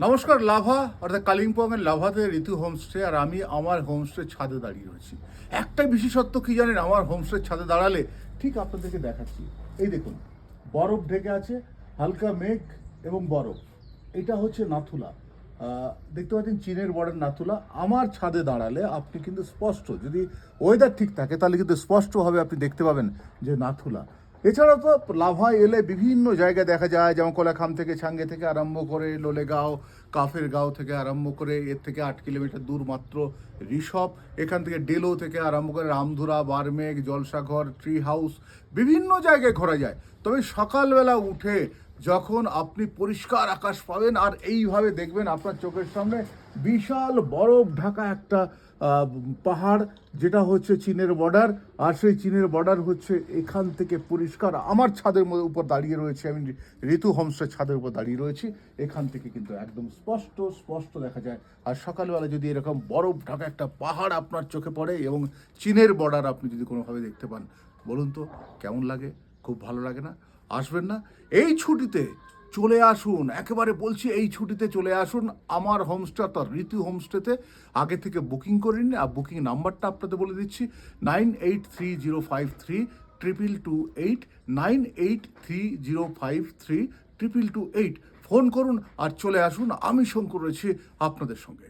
নমস্কার। লাভা অর্থাৎ কালিম্পংয়ের লাভাতে ঋতু হোমস্টে, আর আমি আমার হোমস্টের ছাদে দাঁড়িয়ে রয়েছি। একটা বিশেষত্ব কি জানেন, আমার হোমস্টের ছাদে দাঁড়ালে ঠিক আপনাদেরকে দেখাচ্ছি। এই দেখুন, বরফ ঢেকে আছে, হালকা মেঘ এবং বরফ। এটা হচ্ছে নাথুলা। দেখতে পাচ্ছেন চীনের বর্ডার নাথুলা। আমার ছাদে দাঁড়ালে আপনি কিন্তু স্পষ্ট, যদি ওয়েদার ঠিক থাকে তাহলে কিন্তু স্পষ্টভাবে আপনি দেখতে পাবেন যে নাথুলা। এছাড়াও তো লাভায় এলে বিভিন্ন জায়গায় দেখা যায়, যেমন কোলাখাম থেকে, ছাঙ্গে থেকে আরম্ভ করে লোলেগাঁও, কাফের গাঁও থেকে আরম্ভ করে, এর থেকে 8 কিলোমিটার দূর মাত্র ঋষভ। এখান থেকে ডেলো থেকে আরম্ভ করে রামধুরা, বারমেঘ, জলসাঘর, ট্রি হাউস, বিভিন্ন জায়গায় ঘোরা যায়। তবে সকালবেলা উঠে যখন আপনি পরিষ্কার আকাশ পাবেন আর এইভাবে দেখবেন আপনার চোখের সামনে বিশাল বরফ ঢাকা একটা পাহাড়, যেটা হচ্ছে চীনের বর্ডার। আর সেই চীনের বর্ডার হচ্ছে এখান থেকে পরিষ্কার। আমার ছাদের উপর দাঁড়িয়ে রয়েছে, আমি ঋতু হোমস্টের ছাদের উপর দাঁড়িয়ে রয়েছি। এখান থেকে কিন্তু একদম স্পষ্ট স্পষ্ট দেখা যায়। আর সকালবেলা যদি এরকম বরফ ঢাকা একটা পাহাড় আপনার চোখে পড়ে এবং চীনের বর্ডার আপনি যদি কোনোভাবে দেখতে পান, বলুন তো কেমন লাগে? খুব ভালো লাগে না? আসবেন না? এই ছুটিতে চলে আসুন, একেবারে বলছি, এই ছুটিতে চলে আসুন আমার হোমস্টে অর্থাৎ ঋতু হোমস্টেতে। আগে থেকে বুকিং করে নিন। আর বুকিং নাম্বারটা আপনাদের বলে দিচ্ছি, 9830532228, 9830532228। ফোন করুন আর চলে আসুন। আমি শঙ্কর রয়েছি আপনাদের সঙ্গে।